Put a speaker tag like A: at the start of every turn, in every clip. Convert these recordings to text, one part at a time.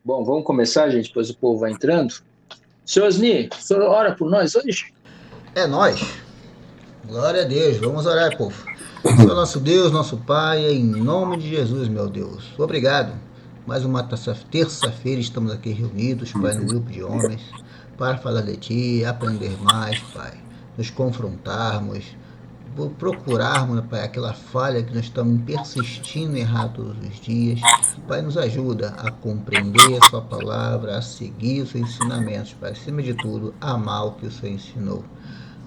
A: Bom, vamos começar, gente, pois o povo vai entrando. Senhor Osni, o senhor ora por nós hoje?
B: É nós. Glória a Deus. Vamos orar, povo. Senhor nosso Deus, nosso Pai, em nome de Jesus, meu Deus. Obrigado. Mais uma terça-feira estamos aqui reunidos, Pai, no grupo de homens, para falar de Ti, aprender mais, Pai. Nos confrontarmos, procurarmos, Pai, aquela falha que nós estamos persistindo em errar todos os dias. Pai, nos ajuda a compreender a Sua palavra, a seguir os seus ensinamentos, Pai. Acima de tudo, amar o que o Senhor ensinou.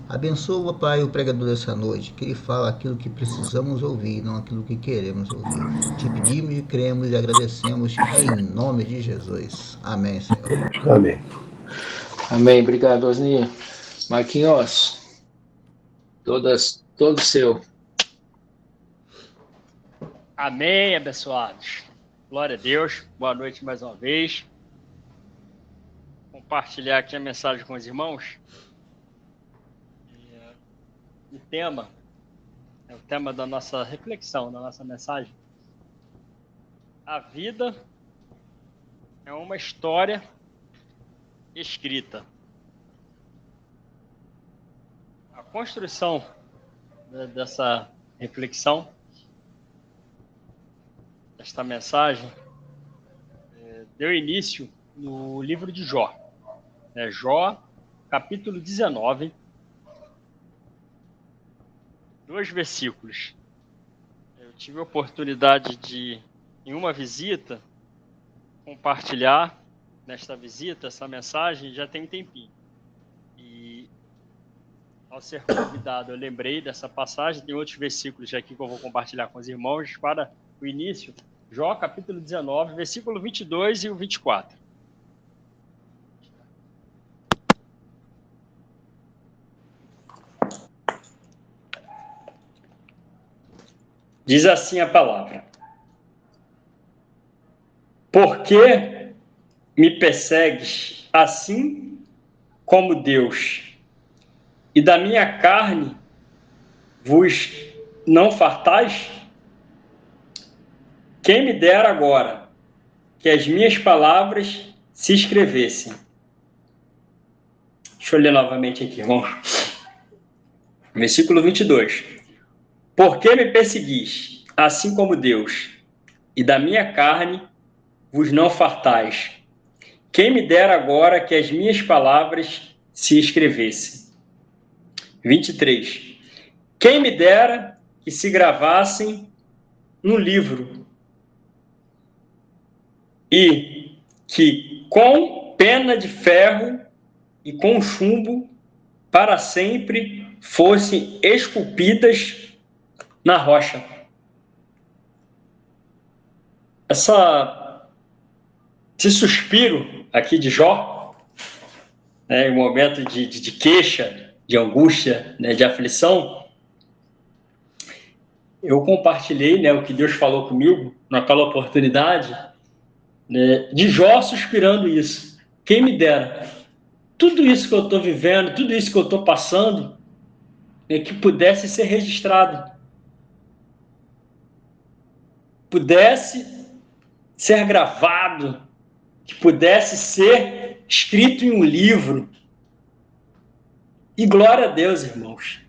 B: Abençoa, Pai, o pregador dessa noite, que ele fala aquilo que precisamos ouvir, não aquilo que queremos ouvir. Te pedimos e cremos e agradecemos em nome de Jesus. Amém, Senhor.
C: Amém.
A: Amém, obrigado, Osni. Marquinhos, todo seu.
D: Amém, abençoados. Glória a Deus. Boa noite mais uma vez. Compartilhar aqui a mensagem com os irmãos. O tema é o tema da nossa reflexão, da nossa mensagem. A vida é uma história escrita. A construção dessa reflexão, desta mensagem, deu início no livro de Jó. Jó, capítulo 19, 2 versículos. Eu tive a oportunidade de, em uma visita, compartilhar nesta visita essa mensagem já tem um tempinho. E ao ser convidado, eu lembrei dessa passagem. Tem outros versículos aqui que eu vou compartilhar com os irmãos para o início. Jó, capítulo 19, versículo 22 e o 24. Diz assim a palavra: Por que me persegues assim como Deus, e da minha carne vos não fartais? Quem me dera agora que as minhas palavras se escrevessem. Deixa eu ler novamente aqui, irmãos. Versículo 22. Por que me perseguis, assim como Deus, e da minha carne vos não fartais? Quem me dera agora que as minhas palavras se escrevessem. 23. Quem me dera que se gravassem no livro, e que com pena de ferro e com chumbo para sempre fossem esculpidas na rocha. Esse suspiro aqui de Jó, em um momento de queixa, de angústia, de aflição, eu compartilhei o que Deus falou comigo naquela oportunidade, de Jó suspirando isso. Quem me dera, tudo isso que eu estou vivendo, tudo isso que eu estou passando, que pudesse ser registrado, pudesse ser gravado, que pudesse ser escrito em um livro. E glória a Deus, irmãos,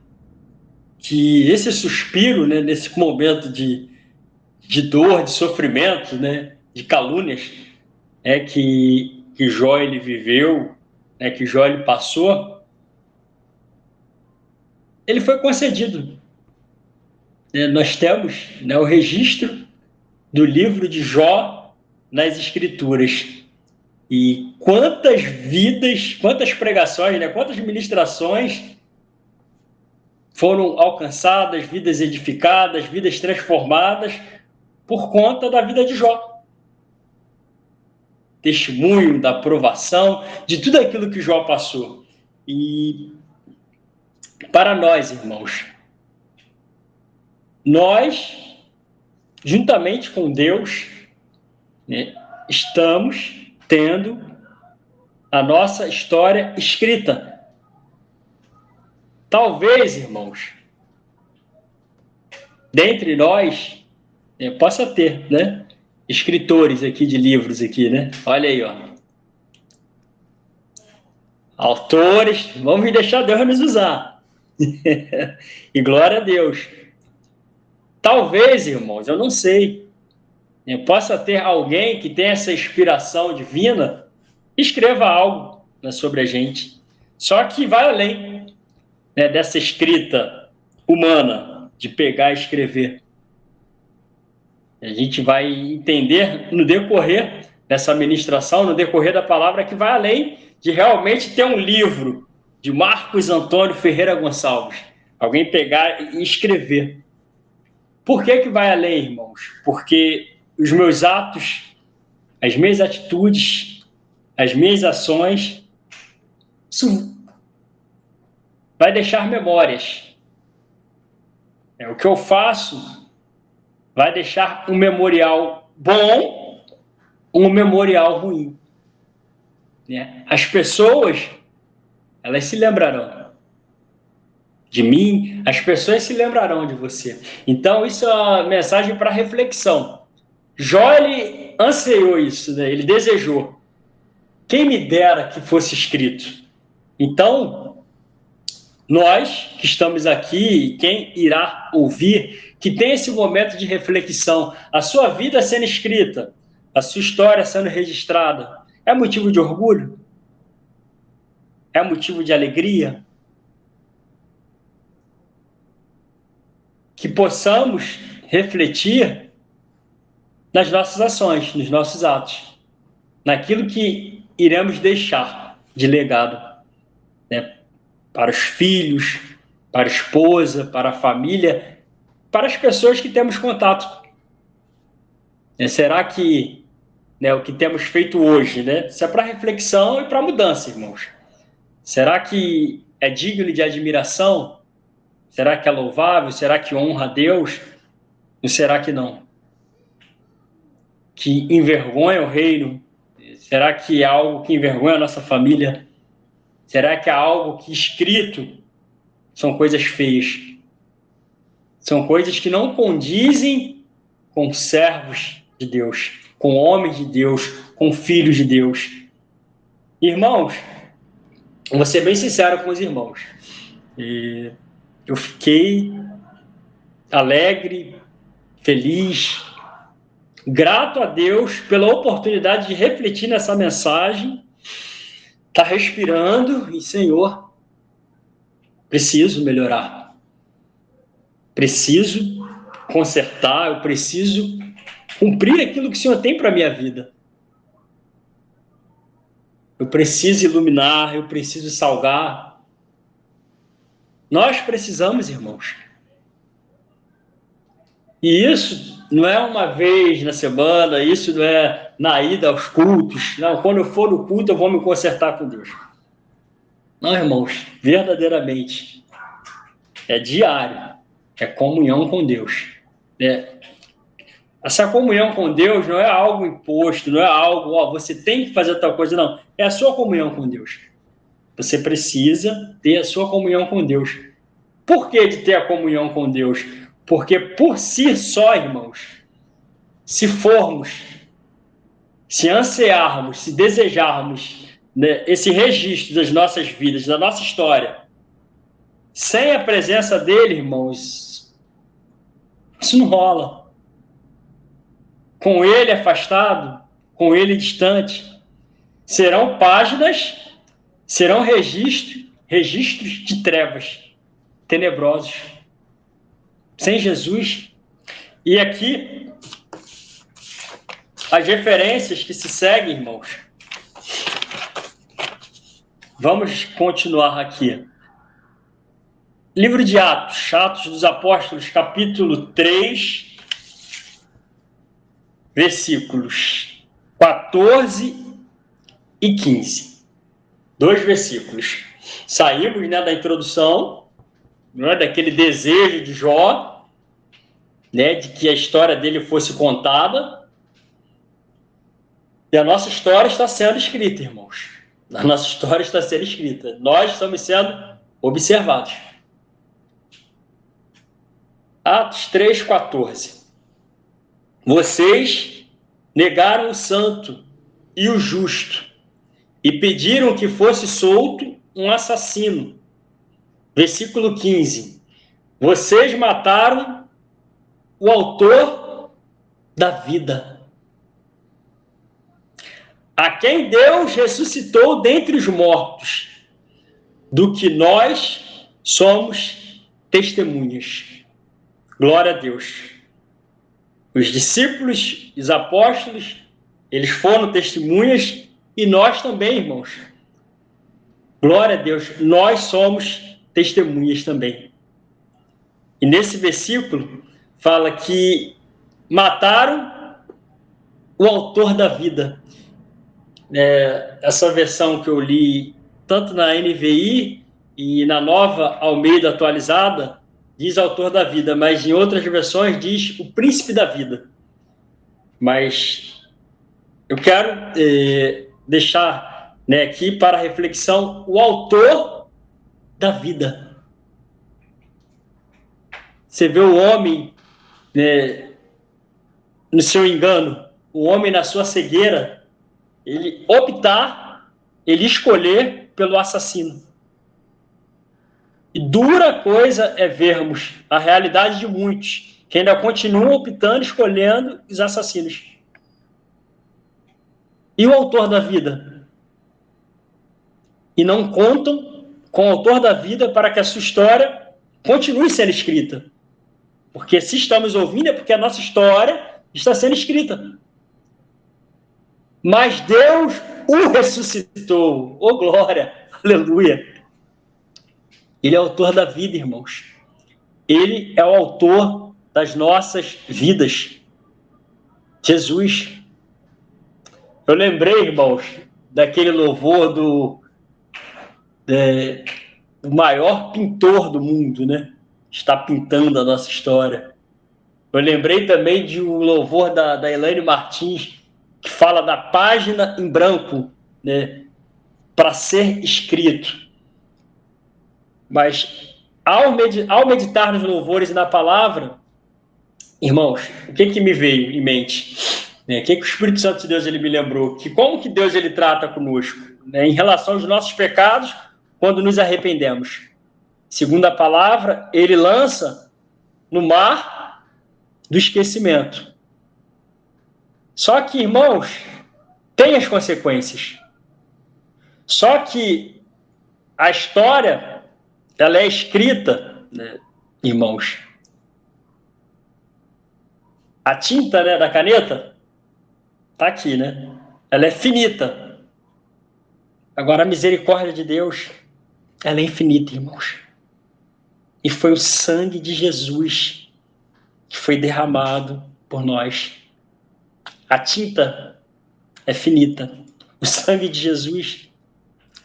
D: que esse suspiro, nesse momento de dor, de sofrimento, de calúnias, que Jó ele viveu, que Jó ele passou, ele foi concedido. Nós temos o registro do livro de Jó nas Escrituras. E quantas vidas, quantas pregações, quantas ministrações foram alcançadas, vidas edificadas, vidas transformadas por conta da vida de Jó. Testemunho da aprovação, de tudo aquilo que Jó passou. E para nós, irmãos, nós, juntamente com Deus, estamos tendo a nossa história escrita. Talvez, irmãos, dentre nós, possa ter,
C: escritores aqui de livros aqui, né? Olha aí, ó. Autores, vamos deixar Deus nos usar. E glória a Deus. Talvez, irmãos, eu não sei, possa ter alguém que tenha essa inspiração divina, escreva algo, né, sobre a gente. Só que vai além, né, dessa escrita humana, de pegar e escrever. A gente vai entender no decorrer dessa ministração, no decorrer da palavra, que vai além de realmente ter um livro de Marcos Antônio Ferreira Gonçalves. Alguém pegar e escrever. Por que vai além, irmãos? Porque os meus atos, as minhas atitudes, as minhas ações, isso vai deixar memórias. O que eu faço vai deixar um memorial bom, um memorial ruim. As pessoas, elas se lembrarão de mim, as pessoas se lembrarão de você. Então, isso é uma mensagem para reflexão. Jó, ele ansiou isso, né? Ele desejou. Quem me dera que fosse escrito. Então, nós que estamos aqui, quem irá ouvir, que tem esse momento de reflexão, a sua vida sendo escrita, a sua história sendo registrada, é motivo de orgulho? É motivo de alegria? Que possamos refletir nas nossas ações, nos nossos atos, naquilo que iremos deixar de legado, né? Para os filhos, para a esposa, para a família, para as pessoas que temos contato. Será que, né, o que temos feito hoje, né, isso é para reflexão e para mudança, irmãos? Será que é digno de admiração? Será que é louvável? Será que honra a Deus? Ou será que não? Que envergonha o reino? Será que é algo que envergonha a nossa família? Será que é algo que escrito são coisas feias? São coisas que não condizem com servos de Deus, com homens de Deus, com filhos de Deus. Irmãos, vou ser bem sincero com os irmãos. Eu fiquei alegre, feliz, grato a Deus pela oportunidade de refletir nessa mensagem, tá respirando e, Senhor, preciso melhorar, preciso consertar, eu preciso cumprir aquilo que o Senhor tem para a minha vida. Eu preciso iluminar, eu preciso salgar. Nós precisamos, irmãos. E isso não é uma vez na semana, isso não é na ida aos cultos. Não, quando eu for no culto eu vou me consertar com Deus. Não, irmãos, verdadeiramente. É diário. É comunhão com Deus. Essa comunhão com Deus não é algo imposto, não é algo, você tem que fazer tal coisa, não. É a sua comunhão com Deus. Você precisa ter a sua comunhão com Deus. Por que de ter a comunhão com Deus? Porque por si só, irmãos, se formos, se ansiarmos, se desejarmos, né, esse registro das nossas vidas, da nossa história, sem a presença dele, irmãos, isso não rola. Com ele afastado, com ele distante, serão páginas, serão registros de trevas, tenebrosos, sem Jesus. E aqui, as referências que se seguem, irmãos. Vamos continuar aqui. Livro de Atos, Atos dos Apóstolos, capítulo 3, versículos 14 e 15. 2 versículos. Saímos, né, da introdução, né, daquele desejo de Jó, né, de que a história dele fosse contada. E a nossa história está sendo escrita, irmãos. A nossa história está sendo escrita. Nós estamos sendo observados. Atos 3:14. Vocês negaram o santo e o justo e pediram que fosse solto um assassino. Versículo 15. Vocês mataram o autor da vida, a quem Deus ressuscitou dentre os mortos, do que nós somos testemunhas. Glória a Deus. Os discípulos, os apóstolos, eles foram testemunhas e nós também, irmãos. Glória a Deus, nós somos testemunhas também. E nesse versículo fala que mataram o autor da vida. Essa versão que eu li, tanto na NVI e na Nova Almeida atualizada, diz autor da vida, mas em outras versões diz o príncipe da vida. Mas eu quero deixar aqui para reflexão o autor da vida. Você vê o homem no seu engano, o homem na sua cegueira, ele optar, ele escolher pelo assassino. E dura coisa é vermos a realidade de muitos que ainda continuam optando, escolhendo os assassinos. E o autor da vida? E não contam com o autor da vida para que a sua história continue sendo escrita. Porque se estamos ouvindo é porque a nossa história está sendo escrita. Mas Deus o ressuscitou. Oh, glória! Aleluia! Ele é o autor da vida, irmãos. Ele é o autor das nossas vidas. Jesus. Eu lembrei, irmãos, daquele louvor do maior pintor do mundo, né? Está pintando a nossa história. Eu lembrei também de um louvor da Elaine Martins, que fala da página em branco, né? Para ser escrito. Mas, ao meditar nos louvores e na palavra, irmãos, o que me veio em mente? O que o Espírito Santo de Deus ele me lembrou? Que como que Deus ele trata conosco? Em relação aos nossos pecados, quando nos arrependemos. Segundo a palavra, ele lança no mar do esquecimento. Só que, irmãos, tem as consequências. Só que a história, ela é escrita, né, irmãos. A tinta, né, da caneta está aqui, né? Ela é finita. Agora, a misericórdia de Deus, ela é infinita, irmãos. E foi o sangue de Jesus que foi derramado por nós. A tinta é finita. O sangue de Jesus,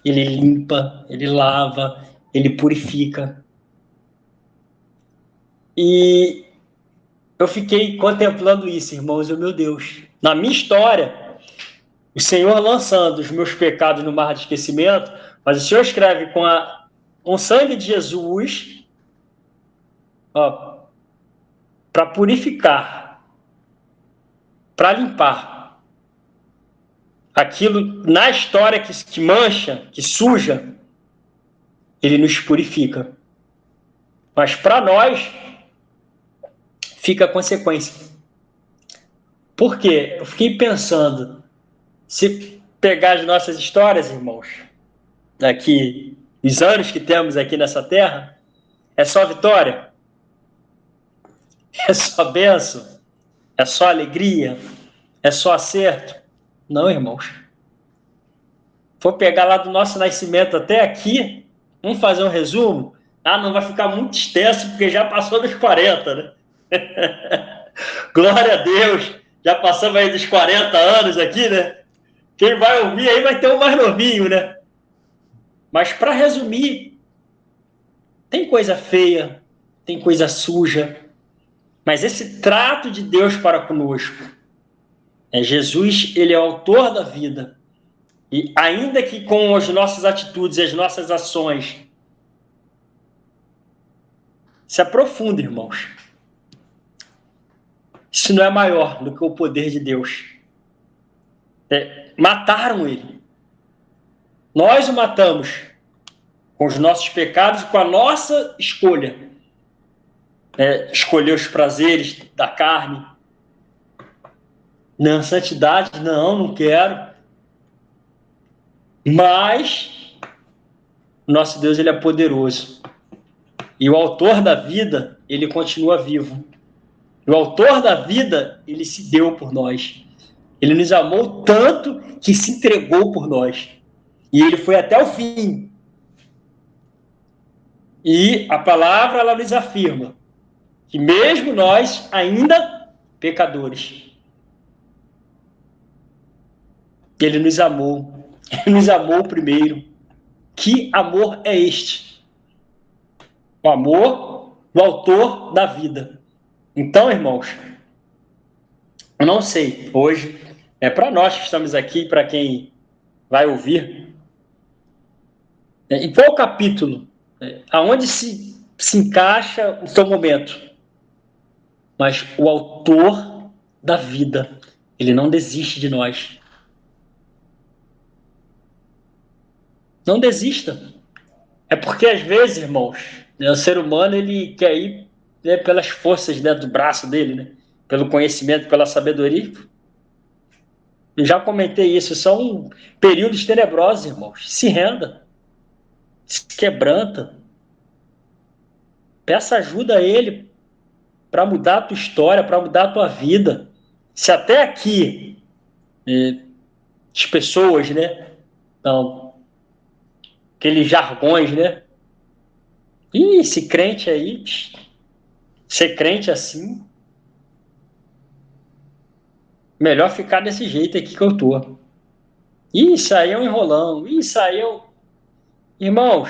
C: ele limpa, ele lava, ele purifica. E eu fiquei contemplando isso, irmãos, meu Deus. Na minha história, o Senhor lançando os meus pecados no mar de esquecimento, mas o Senhor escreve com o sangue de Jesus, para purificar, para limpar. Aquilo na história que mancha, que suja, ele nos purifica. Mas para nós, fica a consequência. Por quê? Eu fiquei pensando, se pegar as nossas histórias, irmãos, aqui, os anos que temos aqui nessa terra, é só vitória? É só bênção? É só alegria? É só acerto? Não, irmãos. For pegar lá do nosso nascimento até aqui, vamos fazer um resumo? Não vai ficar muito extenso, porque já passou dos 40, né? Glória a Deus! Já passamos aí dos 40 anos aqui, né? Quem vai ouvir aí vai ter um mais novinho, né? Mas para resumir, tem coisa feia, tem coisa suja, mas esse trato de Deus para conosco, Jesus, ele é o autor da vida. E ainda que com as nossas atitudes e as nossas ações se aprofunda, irmãos, isso não é maior do que o poder de Deus. Mataram ele. Nós o matamos com os nossos pecados e com a nossa escolha. Escolher os prazeres da carne. Na santidade, não quero. Mas nosso Deus, ele é poderoso. E o autor da vida, ele continua vivo. O autor da vida, ele se deu por nós. Ele nos amou tanto que se entregou por nós. E ele foi até o fim. E a palavra, ela nos afirma que mesmo nós, ainda pecadores, ele nos amou. Ele nos amou primeiro. Que amor é este? O amor do autor da vida. Então, irmãos, eu não sei, hoje, para nós que estamos aqui, para quem vai ouvir, em qual capítulo, aonde se encaixa o seu momento? Mas o autor da vida, ele não desiste de nós. Não desista. É porque, às vezes, irmãos, o ser humano, ele quer ir pelas forças dentro do braço dele, né? Pelo conhecimento, pela sabedoria. Eu já comentei isso, são períodos tenebrosos, irmãos. Se renda. Se quebranta. Peça ajuda a ele para mudar a tua história, para mudar a tua vida. Se até aqui as pessoas, né? Então, aqueles jargões, né? Ih, esse crente aí, ser crente assim, melhor ficar desse jeito aqui que eu tô. Isso aí é um enrolão, isso aí é um... Irmãos,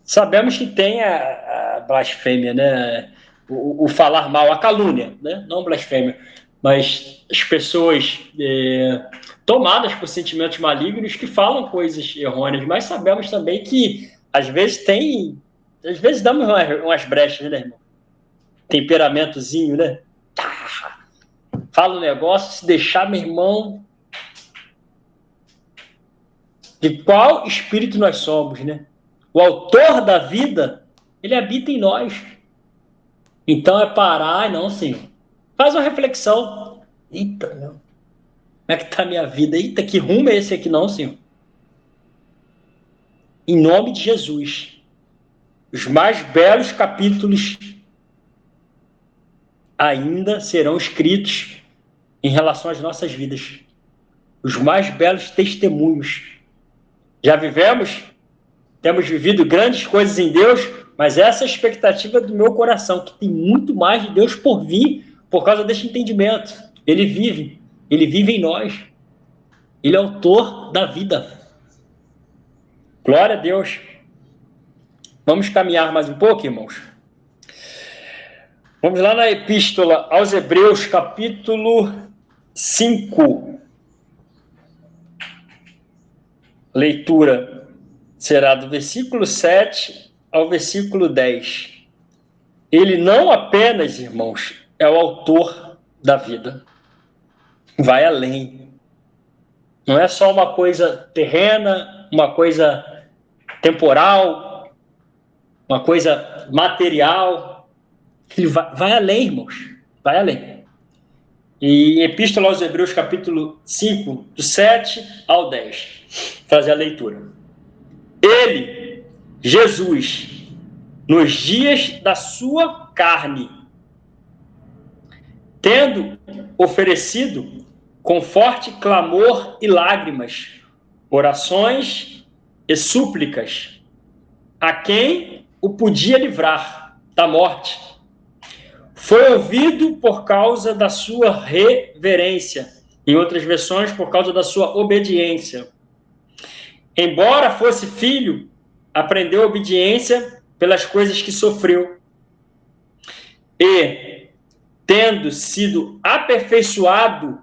C: sabemos que tem a blasfêmia, né? O falar mal, a calúnia, né? Não blasfêmia, mas as pessoas tomadas por sentimentos malignos que falam coisas errôneas, mas sabemos também que às vezes damos umas brechas, né, irmão? Temperamentozinho, né? Fala um negócio, se deixar, meu irmão, de qual espírito nós somos, né? O autor da vida, ele habita em nós. Então é parar, não, Senhor. Faz uma reflexão. Eita, não. Como é que tá a minha vida? Eita, que rumo é esse aqui, não, Senhor? Em nome de Jesus. Os mais belos capítulos ainda serão escritos em relação às nossas vidas. Os mais belos testemunhos. Já vivemos, temos vivido grandes coisas em Deus, mas essa é a expectativa do meu coração, que tem muito mais de Deus por vir por causa desse entendimento. Ele vive em nós. Ele é autor da vida. Glória a Deus. Vamos caminhar mais um pouco, irmãos? Vamos lá na Epístola aos Hebreus, capítulo 5. Leitura será do versículo 7 ao versículo 10. Ele não apenas, irmãos, é o autor da vida. Vai além. Não é só uma coisa terrena, uma coisa temporal, uma coisa material. Ele vai além, irmãos. Vai além. E Epístola aos Hebreus, capítulo 5, do 7 ao 10. Fazer a leitura. Ele, Jesus, nos dias da sua carne, tendo oferecido com forte clamor e lágrimas, orações e súplicas, a quem o podia livrar da morte, foi ouvido por causa da sua reverência, em outras versões, por causa da sua obediência. Embora fosse filho, aprendeu obediência pelas coisas que sofreu. E, tendo sido aperfeiçoado,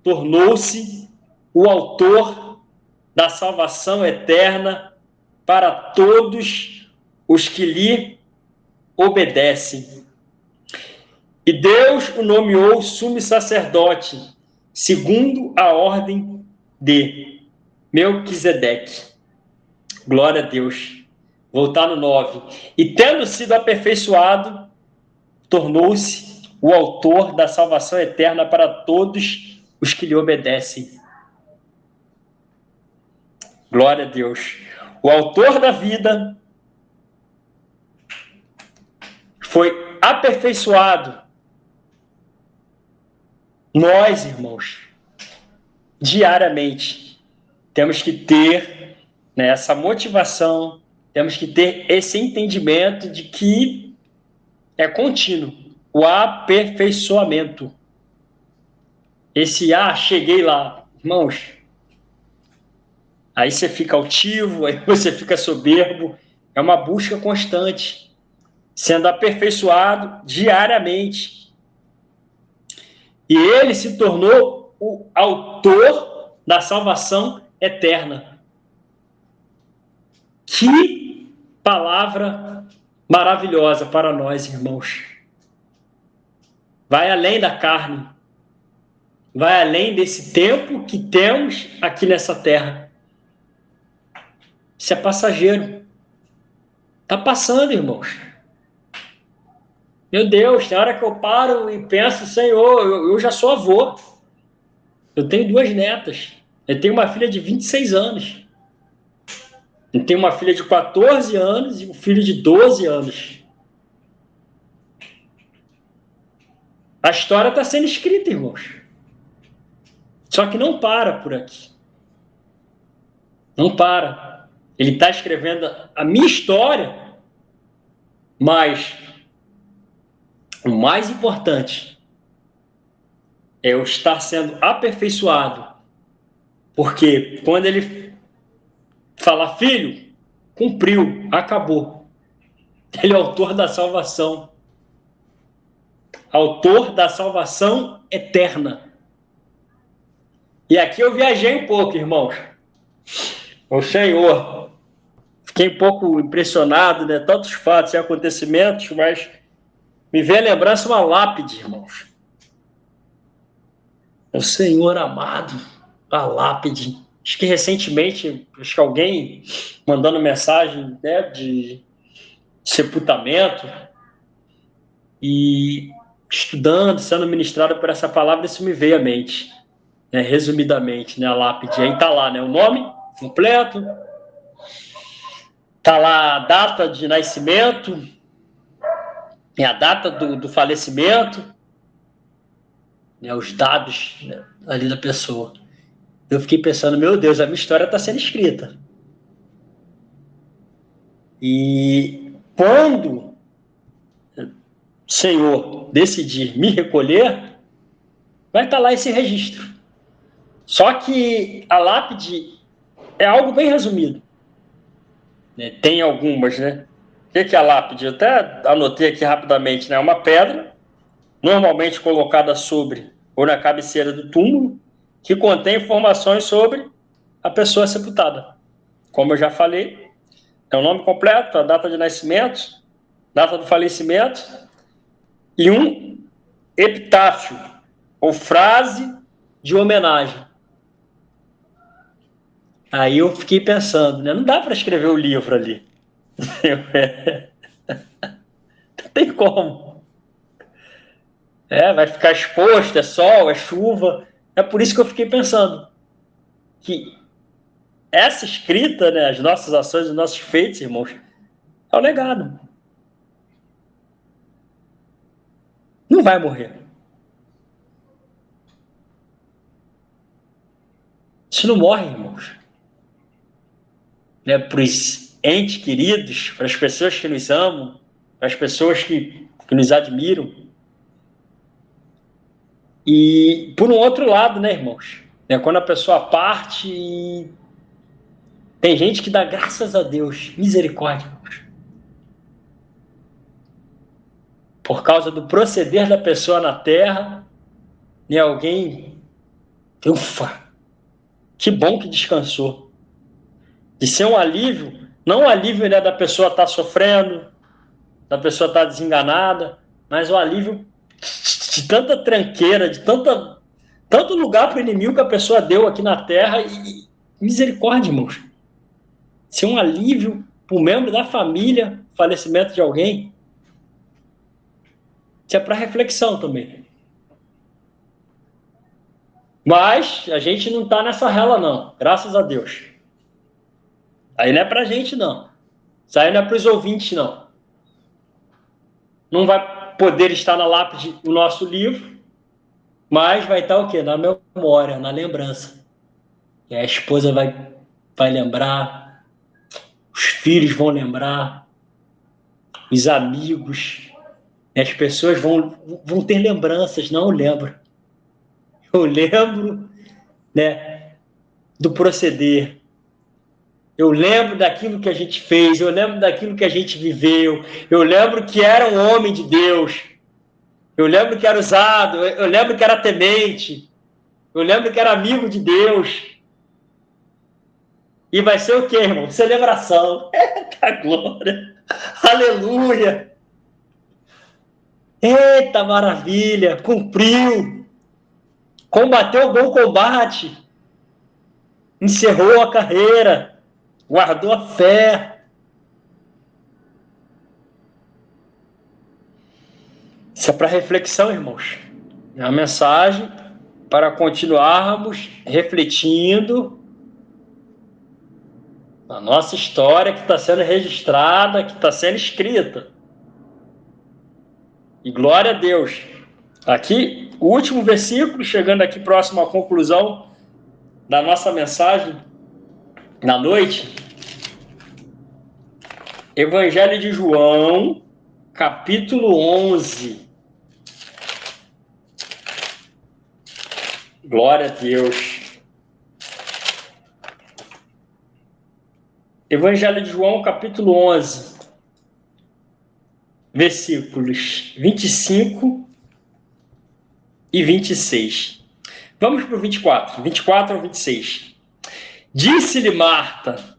C: tornou-se o autor da salvação eterna para todos os que lhe obedecem. E Deus o nomeou sumo sacerdote segundo a ordem de Melquisedeque. Glória a Deus. Voltar no 9. E tendo sido aperfeiçoado, tornou-se o autor da salvação eterna para todos os que lhe obedecem. Glória a Deus. O autor da vida foi aperfeiçoado. Nós, irmãos, diariamente, temos que ter, né, essa motivação, temos que ter esse entendimento de que é contínuo o aperfeiçoamento. Esse cheguei lá, irmãos, aí você fica altivo, aí você fica soberbo, é uma busca constante, sendo aperfeiçoado diariamente. E ele se tornou o autor da salvação eterna. Que palavra maravilhosa para nós, irmãos. Vai além da carne. Vai além desse tempo que temos aqui nessa terra. Isso é passageiro. Está passando, irmãos. Meu Deus, tem hora que eu paro e penso, Senhor, eu já sou avô. Eu tenho 2 netas. Eu tenho uma filha de 26 anos. Eu tenho uma filha de 14 anos e um filho de 12 anos. A história está sendo escrita, irmãos. Só que não para por aqui. Não para. Ele está escrevendo a minha história, mas o mais importante é eu estar sendo aperfeiçoado. Porque quando ele fala, filho, cumpriu, acabou. Ele é autor da salvação. Autor da salvação eterna. E aqui eu viajei um pouco, irmãos. O Senhor. Fiquei um pouco impressionado, né? Tantos fatos e acontecimentos, mas me veio a lembrança uma lápide, irmãos. O Senhor amado, a lápide. Acho que recentemente, alguém mandando mensagem, né, de sepultamento e estudando, sendo ministrado por essa palavra, isso me veio à mente, né, resumidamente, né, a lápide. Aí tá lá, né, o nome completo, tá lá a data de nascimento, a data do falecimento, né, os dados, né, ali da pessoa. Eu fiquei pensando, meu Deus, a minha história está sendo escrita. E quando o Senhor decidir me recolher, vai estar lá esse registro. Só que a lápide é algo bem resumido. Né? Tem algumas, né? O que é a lápide? Eu até anotei aqui rapidamente, né? Uma pedra, normalmente colocada sobre ou na cabeceira do túmulo, que contém informações sobre a pessoa sepultada. Como eu já falei, é o nome completo, a data de nascimento, data do falecimento e um epitáfio, ou frase de homenagem. Aí eu fiquei pensando, né? Não dá para escrever o livro ali. Não tem como. Vai ficar exposto, é sol, é chuva. É por isso que eu fiquei pensando que essa escrita, né, as nossas ações, os nossos feitos, irmãos, é o legado. Não vai morrer. Isso não morre, irmãos. Né, para os entes queridos, para as pessoas que nos amam, para as pessoas que nos admiram. E, por um outro lado, né, irmãos? Né, quando a pessoa parte, tem gente que dá graças a Deus, misericórdia, irmãos. Por causa do proceder da pessoa na terra, né, alguém, ufa, que bom que descansou. De ser um alívio, não um alívio, né, da pessoa estar sofrendo, da pessoa estar desenganada, mas um alívio de tanta tranqueira, de tanta tanto lugar para o inimigo que a pessoa deu aqui na terra e misericórdia, irmãos. Ser um alívio para o membro da família, falecimento de alguém. Isso é para reflexão também. Mas a gente não está nessa rela, não. Graças a Deus. Aí não é para a gente, não. Isso aí não é para os ouvintes, não. Não vai poder estar na lápide o nosso livro, mas vai estar o quê? Na memória, na lembrança. E a esposa vai lembrar, os filhos vão lembrar, os amigos, as pessoas vão ter lembranças. Não, eu lembro. Eu lembro, né, do proceder. Eu lembro daquilo que a gente fez, eu lembro daquilo que a gente viveu, eu lembro que era um homem de Deus, eu lembro que era usado, eu lembro que era temente, eu lembro que era amigo de Deus. E vai ser o quê, irmão? Celebração. Eita glória! Aleluia! Eita maravilha! Cumpriu! Combateu o bom combate! Encerrou a carreira! Guardou a fé! Isso é para reflexão, irmãos. É uma mensagem para continuarmos refletindo a nossa história que está sendo registrada, que está sendo escrita. E glória a Deus. Aqui, o último versículo, chegando aqui próximo à conclusão da nossa mensagem na noite. Evangelho de João, capítulo 11. Glória a Deus. Evangelho de João, capítulo 11, versículos 25 e 26. Vamos para o 24 ao 26. Disse-lhe Marta: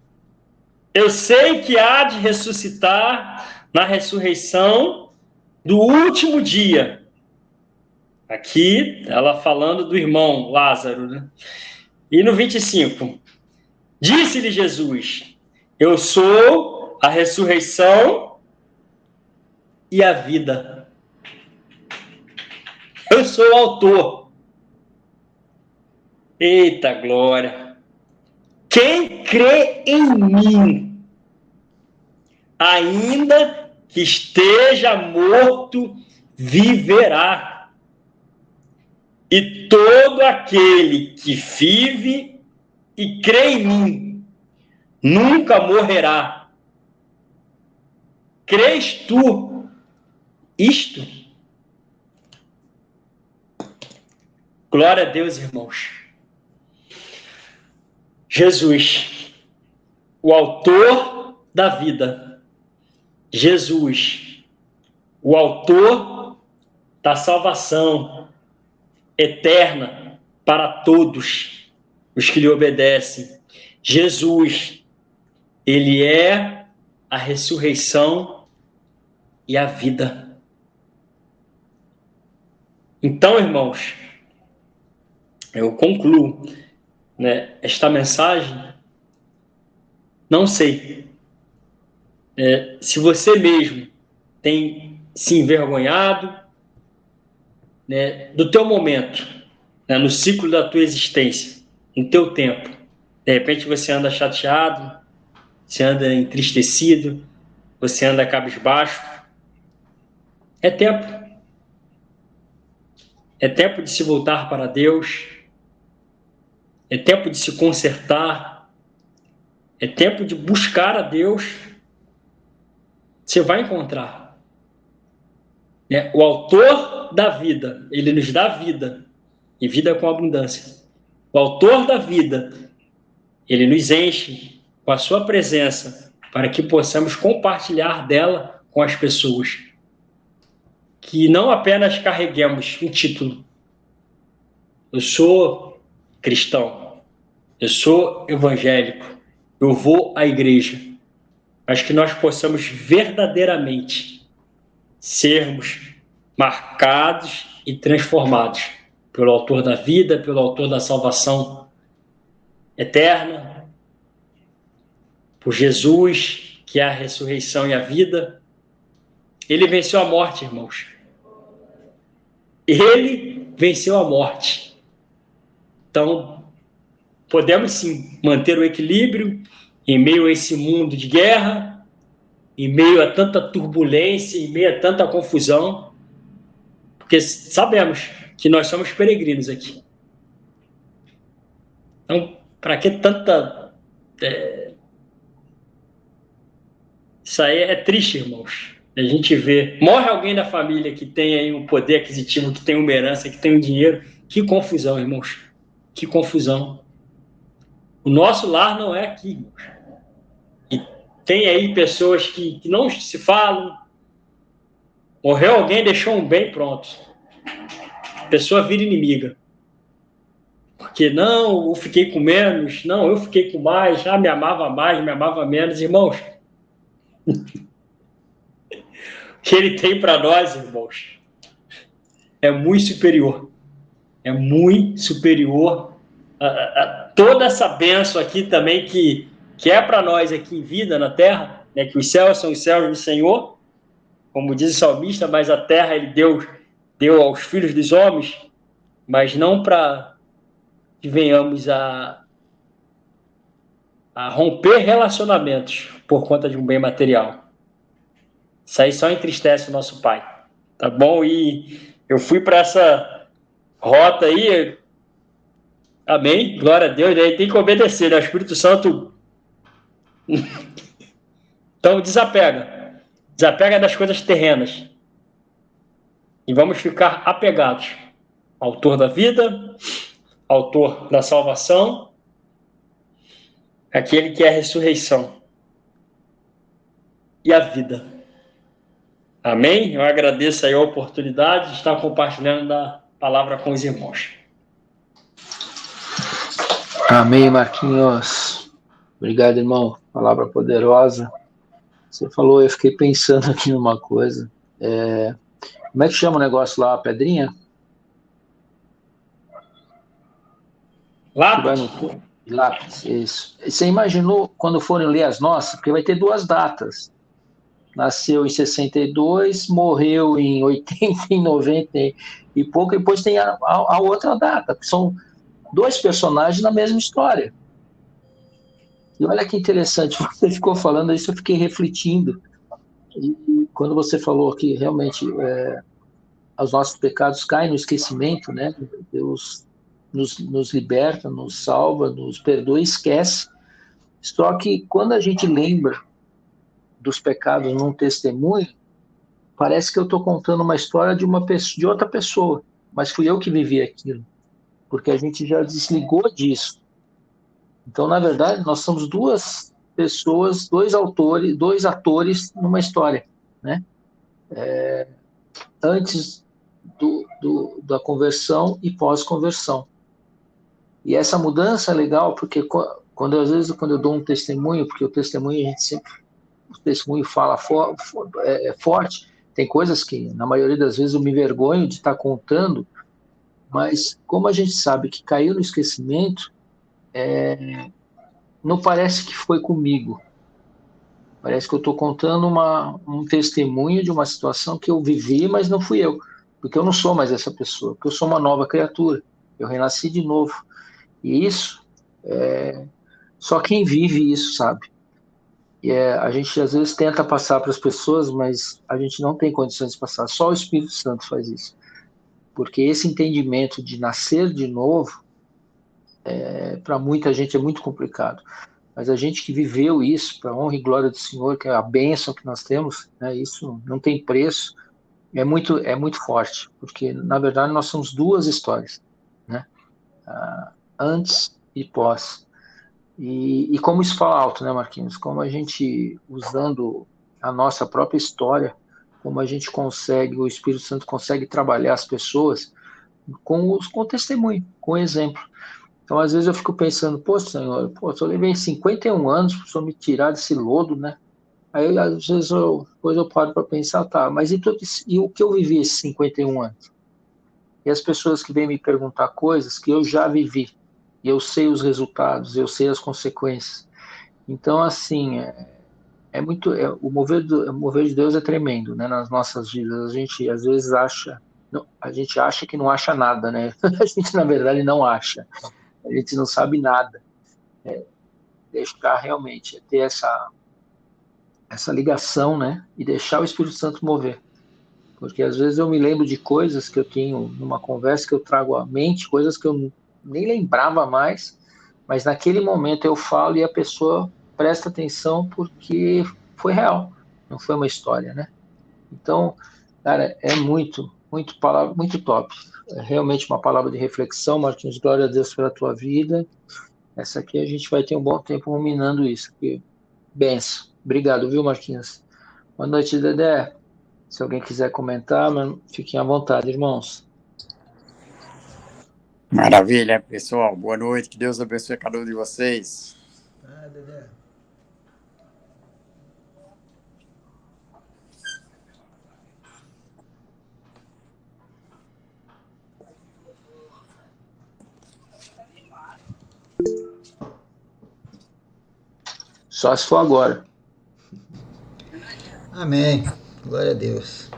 C: eu sei que há de ressuscitar na ressurreição do último dia. Aqui, ela falando do irmão Lázaro, né? E no 25, disse-lhe Jesus: eu sou a ressurreição e a vida. Eu sou o autor. Eita glória! Quem crê em mim, ainda que esteja morto, viverá. E todo aquele que vive e crê em mim, nunca morrerá. Crês tu isto? Glória a Deus, irmãos. Jesus, o autor da vida. Jesus, o autor da salvação eterna para todos os que lhe obedecem. Jesus, ele é a ressurreição e a vida. Então, irmãos, eu concluo, né, esta mensagem. Não sei se você mesmo tem se envergonhado, né, do teu momento, né, no ciclo da tua existência, no teu tempo. De repente você anda chateado, você anda entristecido, você anda cabisbaixo. É tempo. É tempo de se voltar para Deus. É tempo de se consertar. É tempo de buscar a Deus. Você vai encontrar. O autor da vida, ele nos dá vida, e vida com abundância. O autor da vida, ele nos enche com a sua presença, para que possamos compartilhar dela com as pessoas. Que não apenas carreguemos um título. Eu sou cristão, eu sou evangélico, eu vou à igreja. Mas que nós possamos verdadeiramente sermos marcados e transformados pelo autor da vida, pelo autor da salvação eterna, por Jesus, que é a ressurreição e a vida. Ele venceu a morte, irmãos. Ele venceu a morte. Então, podemos sim manter o equilíbrio em meio a esse mundo de guerra, em meio a tanta turbulência, em meio a tanta confusão, porque sabemos que nós somos peregrinos aqui. Então, para que tanta... Isso aí é triste, irmãos. A gente vê, morre alguém da família que tem aí um poder aquisitivo, que tem uma herança, que tem um dinheiro. Que confusão, irmãos. Que confusão. O nosso lar não é aqui, irmãos. E tem aí pessoas que não se falam. Morreu alguém, deixou um bem, pronto. A pessoa vira inimiga. Porque não, eu fiquei com menos, não, eu fiquei com mais, me amava mais, me amava menos. Irmãos, o que ele tem para nós, irmãos, é muito superior. É muito superior a toda essa bênção aqui também que é para nós aqui em vida na terra, né? Que os céus são os céus do Senhor, como diz o salmista, mas a terra ele deu aos filhos dos homens, mas não para que venhamos a romper relacionamentos por conta de um bem material. Isso aí só entristece o nosso Pai, tá bom? E eu fui para essa rota aí, amém, glória a Deus, daí tem que obedecer, né? O Espírito Santo. Então desapega das coisas terrenas e vamos ficar apegados ao autor da vida, autor da salvação, aquele que é a ressurreição e a vida. Amém? Eu agradeço aí a oportunidade de estar compartilhando a palavra com os irmãos.
A: Amém, Marquinhos. Obrigado, irmão. Palavra poderosa. Você falou, eu fiquei pensando aqui numa coisa. Como é que chama o negócio lá, a pedrinha? Lápis, isso. Você imaginou quando forem ler as nossas? Porque vai ter 2 datas. Nasceu em 62, morreu em 80, em 90 e pouco, e depois tem a outra data, que são 2 personagens na mesma história. E olha que interessante, você ficou falando isso, eu fiquei refletindo. E quando você falou que realmente os nossos pecados caem no esquecimento, né? Deus nos liberta, nos salva, nos perdoa e esquece. Só que quando a gente lembra dos pecados num testemunho, parece que eu estou contando uma história de outra pessoa, mas fui eu que vivi aquilo, porque a gente já desligou disso. Então, na verdade, nós somos 2 pessoas, 2 autores, 2 atores numa história, né? Antes da conversão e pós-conversão. E essa mudança é legal, porque às vezes quando eu dou um testemunho, porque o testemunho o testemunho fala forte, tem coisas que na maioria das vezes eu me envergonho de estar contando, mas como a gente sabe que caiu no esquecimento, não parece que foi comigo. Parece que eu estou contando um testemunho de uma situação que eu vivi, mas não fui eu, porque eu não sou mais essa pessoa, porque eu sou uma nova criatura, eu renasci de novo. E isso, só quem vive isso sabe. E a gente às vezes tenta passar para as pessoas, mas a gente não tem condições de passar, só o Espírito Santo faz isso. Porque esse entendimento de nascer de novo, para muita gente é muito complicado. Mas a gente que viveu isso, para a honra e glória do Senhor, que é a bênção que nós temos, né, isso não tem preço, é muito forte, porque na verdade nós somos 2 histórias, né? Antes e pós. E como isso fala alto, né, Marquinhos? Como a gente, usando a nossa própria história, como a gente consegue, o Espírito Santo consegue trabalhar as pessoas com o testemunho, com o exemplo. Então, às vezes eu fico pensando, Senhor, eu levei 51 anos para o Senhor me tirar desse lodo, né? Aí, às vezes, depois eu paro para pensar, tá, mas e o que eu vivi esses 51 anos? e as pessoas que vêm me perguntar coisas que eu já vivi, e eu sei os resultados, eu sei as consequências. Então, assim, o mover de Deus é tremendo, né, nas nossas vidas. A gente às vezes acha, não, a gente acha que não acha nada, né? A gente na verdade não acha. A gente não sabe nada. Deixar realmente ter essa ligação, né? E deixar o Espírito Santo mover. Porque às vezes eu me lembro de coisas que eu tenho numa conversa que eu trago à mente, coisas que eu nem lembrava mais, mas naquele momento eu falo e a pessoa presta atenção porque foi real, não foi uma história, né? Então, cara, é muito palavra, muito top. É realmente uma palavra de reflexão, Martins. Glória a Deus pela tua vida. Essa aqui a gente vai ter um bom tempo ruminando isso. Porque, benção. Obrigado, viu, Martins? Boa noite, Dedé. Se alguém quiser comentar, fiquem à vontade, irmãos.
E: Maravilha, pessoal. Boa noite. Que Deus abençoe cada um de vocês.
B: Dedé.
A: Só se for agora.
B: Amém. Glória a Deus.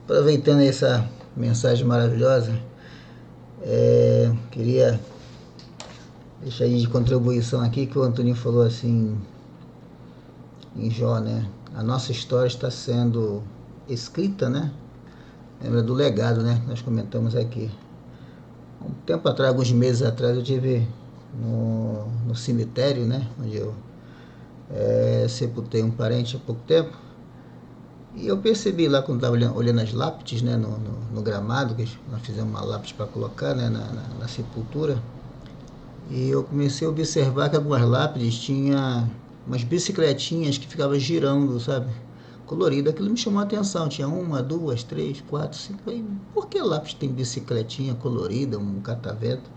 B: Aproveitando essa mensagem maravilhosa, queria deixar aí de contribuição aqui que o Antônio falou assim em Jó, né? A nossa história está sendo escrita, né? Lembra do legado, né? Nós comentamos aqui. Um tempo atrás, alguns meses atrás, eu tive no cemitério, né? Onde eu sepultei um parente há pouco tempo. E eu percebi lá, quando estava olhando as lápides, né, no gramado, que nós fizemos uma lápide para colocar, né, na sepultura, e eu comecei a observar que algumas lápides tinham umas bicicletinhas que ficavam girando, sabe, colorido. Aquilo me chamou a atenção. Tinha 1, 2, 3, 4, 5. Aí, por que lápide tem bicicletinha colorida, um catavento?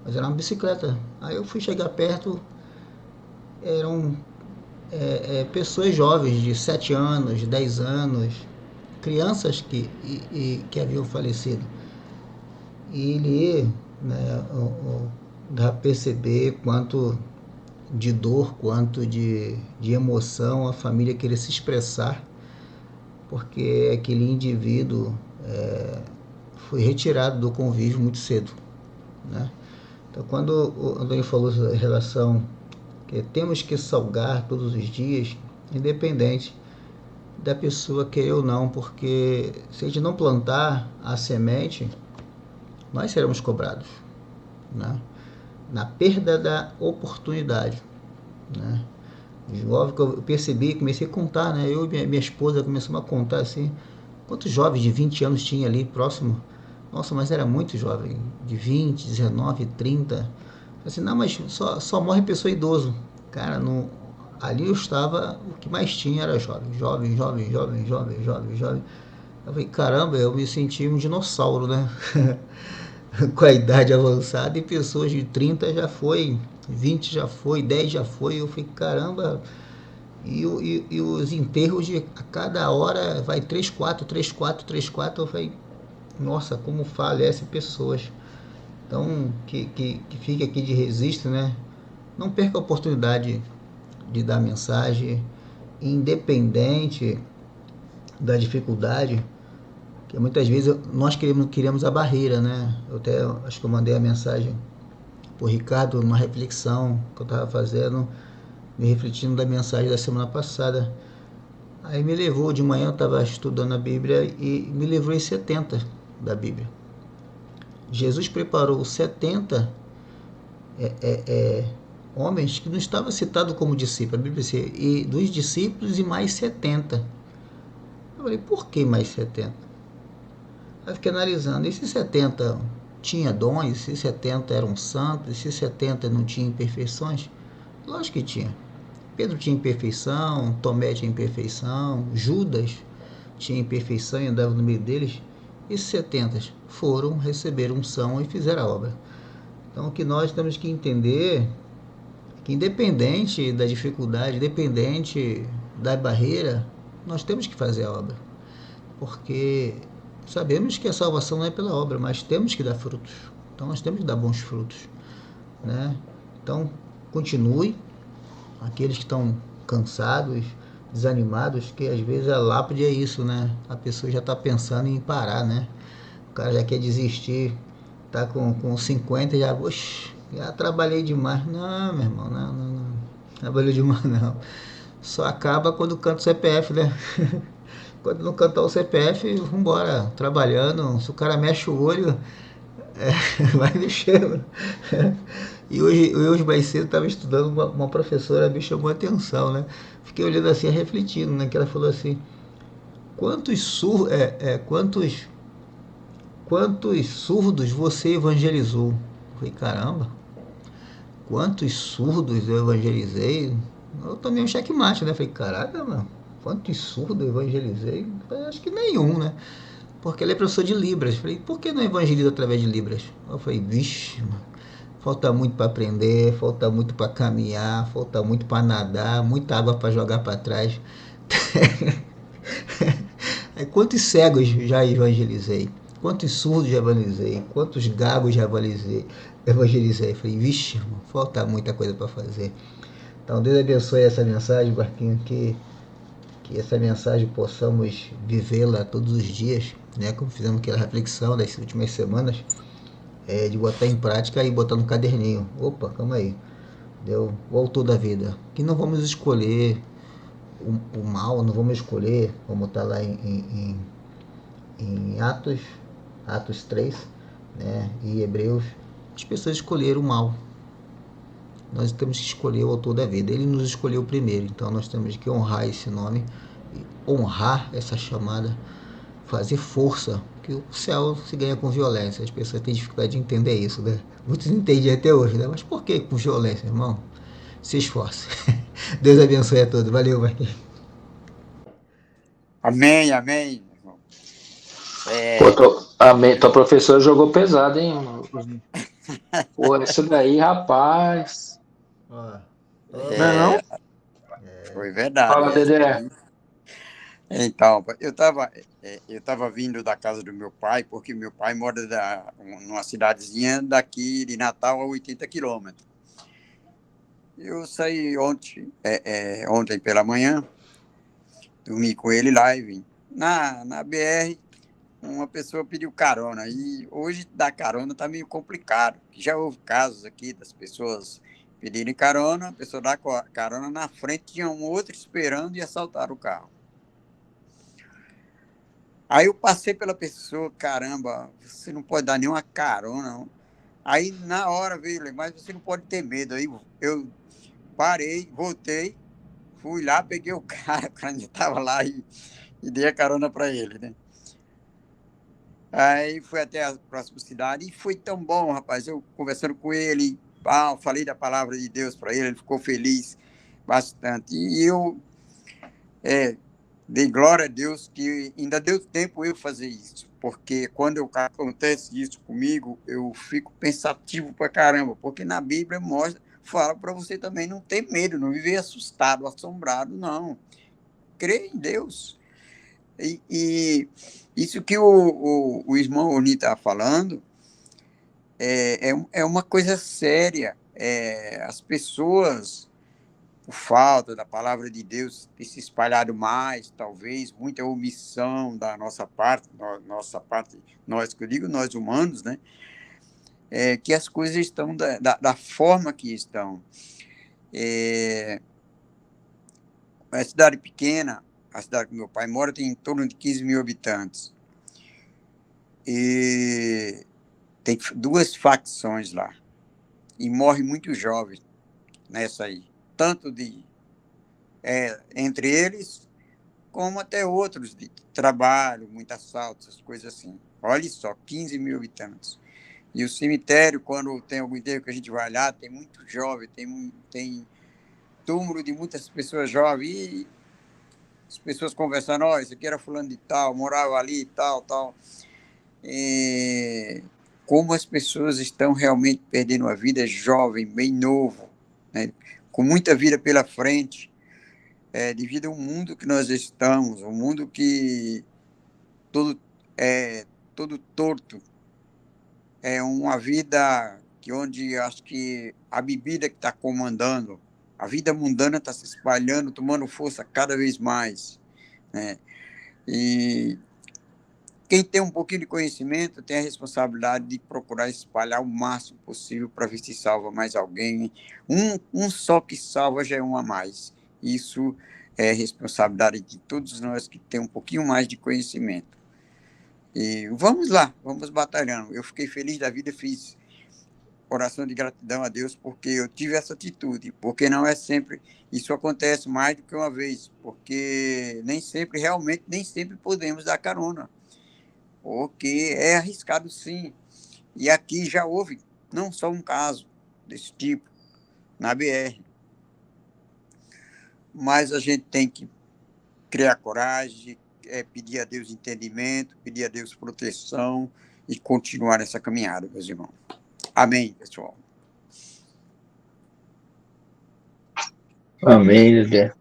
B: Mas era uma bicicleta. Aí eu fui chegar perto, eram pessoas jovens de 7 anos, 10 anos, crianças que haviam falecido. E ele, né, dá para perceber quanto de dor, quanto de emoção a família queria se expressar, porque aquele indivíduo foi retirado do convívio muito cedo, né? Então, quando o Antônio falou em relação que temos que salgar todos os dias, independente da pessoa querer ou não, porque se a gente não plantar a semente, nós seremos cobrados, né? Na perda da oportunidade, né? Jovem que eu percebi, comecei a contar, né? Eu e minha esposa começamos a contar assim, quantos jovens de 20 anos tinha ali próximo. Nossa, mas era muito jovem, de 20, 19, 30. Assim, não, mas só morre pessoa idoso. Cara, ali eu estava, o que mais tinha era jovem. Eu falei, caramba, eu me senti um dinossauro, né? Com a idade avançada, e pessoas de 30 já foi, 20 já foi, 10 já foi. Eu falei, caramba. E os enterros a cada hora vai 3, 4. Eu falei, nossa, como falece pessoas. Então, que fique aqui de registro, né? Não perca a oportunidade de dar mensagem, independente da dificuldade, que muitas vezes nós queremos a barreira, né? Eu até acho que eu mandei a mensagem por Ricardo numa reflexão que eu estava fazendo, me refletindo da mensagem da semana passada. Aí me levou, de manhã eu estava estudando a Bíblia e me levou em 70 da Bíblia. Jesus preparou 70 homens que não estavam citados como discípulos, a Bíblia diz, e dos discípulos e mais 70. Eu falei, por que mais 70? Aí fiquei analisando, esses 70 tinha dons, esses 70 eram santos, esses 70 não tinham imperfeições? Lógico que tinha. Pedro tinha imperfeição, Tomé tinha imperfeição, Judas tinha imperfeição e andava no meio deles. Esses 70 receberam unção e fizeram a obra. Então, o que nós temos que entender, que independente da dificuldade, independente da barreira, nós temos que fazer a obra. Porque Sabemos que a salvação não é pela obra, mas temos que dar frutos. Então nós temos que dar bons frutos, né? Então continue. Aqueles que estão cansados, desanimados, que às vezes a lápide é isso, né? A pessoa já está pensando em parar, né? O cara já quer desistir, tá com 50 já, oxe, já trabalhei demais. Não, meu irmão, não. Trabalhou demais não. Só acaba quando canta o CPF, né? Quando não cantar o CPF, vambora, trabalhando. Se o cara mexe o olho, vai mexendo. E hoje mais cedo estava estudando, uma professora me chamou a atenção, né? Fiquei olhando assim, refletindo, né? Que ela falou assim, quantos surdos você evangelizou? Eu falei, caramba, quantos surdos eu evangelizei? Eu tomei um checkmate, né? Eu falei, caraca, mano, quantos surdos eu evangelizei? Eu acho que nenhum, né? Porque ele é professor de Libras. Eu falei, por que não evangeliza através de Libras? Eu falei, vixe, mano, falta muito para aprender, falta muito para caminhar, falta muito para nadar, muita água para jogar para trás. Quantos cegos já evangelizei? Quantos surdos já evangelizei? Quantos gagos já evangelizei? Falei, vixe, irmão, falta muita coisa para fazer. Então, Deus abençoe essa mensagem, Barquinho, que essa mensagem possamos vivê-la todos os dias, né? Como fizemos aquela reflexão das últimas semanas, de botar em prática e botar no caderninho. Opa, calma aí. Deu o autor da vida. Que não vamos escolher o mal, não vamos escolher, como está lá em Atos 3, né, e Hebreus, as pessoas escolheram o mal. Nós temos que escolher o autor da vida. Ele nos escolheu primeiro, então nós temos que honrar esse nome, honrar essa chamada, fazer força, que o céu se ganha com violência. As pessoas têm dificuldade de entender isso, né? Muitos entendem até hoje, né? Mas por que com violência, irmão? Se esforce. Deus abençoe a todos. Valeu, Marquinhos.
E: Amém, amém, irmão.
A: Pô, tua professora jogou pesado, hein? Pô, essa daí, rapaz.
B: Ó,
A: Não é não?
E: Foi verdade.
A: Fala, Dedé.
E: Então, eu tava vindo da casa do meu pai, porque meu pai mora numa cidadezinha daqui de Natal a 80 quilômetros. Eu saí ontem pela manhã, dormi com ele lá e vim. Na BR, uma pessoa pediu carona, e hoje dar carona tá meio complicado. Já houve casos aqui das pessoas pedirem carona, a pessoa dá carona, na frente tinha um outro esperando e assaltaram o carro. Aí eu passei pela pessoa, caramba, você não pode dar nenhuma carona, não. Aí na hora veio, mas você não pode ter medo. Aí eu parei, voltei, fui lá, peguei o cara ainda estava lá e dei a carona para ele, né? Aí fui até a próxima cidade e foi tão bom, rapaz. Eu conversando com ele, falei da palavra de Deus para ele ficou feliz bastante. E eu dei glória a Deus que ainda deu tempo eu fazer isso, porque quando acontece isso comigo, eu fico pensativo pra caramba, porque na Bíblia fala para você também não ter medo, não viver assustado, assombrado, não. Crê em Deus. E isso que o irmão Oni está falando é uma coisa séria. As pessoas, por falta da palavra de Deus ter se espalhado mais, talvez, muita omissão da nossa parte, nós que eu digo, nós humanos, né? Que as coisas estão da forma que estão. A cidade pequena, a cidade que meu pai mora, tem em torno de 15 mil habitantes. E tem 2 facções lá. E morre muito jovem nessa aí. Tanto entre eles, como até outros de trabalho, muito assalto, essas coisas assim. Olha só, 15 mil habitantes. E o cemitério, quando tem algum dia que a gente vai lá, tem muito jovem, tem túmulo de muitas pessoas jovens, e as pessoas conversando, esse aqui era fulano de tal, morava ali, tal. Como as pessoas estão realmente perdendo a vida jovem, bem novo, né? Com muita vida pela frente, devido ao mundo que nós estamos, um mundo que todo torto. É uma vida onde acho que a bebida que está comandando, a vida mundana está se espalhando, tomando força cada vez mais, né? E quem tem um pouquinho de conhecimento tem a responsabilidade de procurar espalhar o máximo possível para ver se salva mais alguém. Um só que salva já é um a mais. Isso é responsabilidade de todos nós que tem um pouquinho mais de conhecimento. E vamos lá, vamos batalhando. Eu fiquei feliz da vida, fiz oração de gratidão a Deus porque eu tive essa atitude, porque não é sempre, isso acontece mais do que uma vez, porque nem sempre, realmente, nem sempre podemos dar carona, porque é arriscado sim. E aqui já houve não só um caso desse tipo na BR, mas a gente tem que criar coragem, pedir a Deus entendimento, pedir a Deus proteção e continuar nessa caminhada, meus irmãos. Amém, pessoal.
A: Amém, Dedé.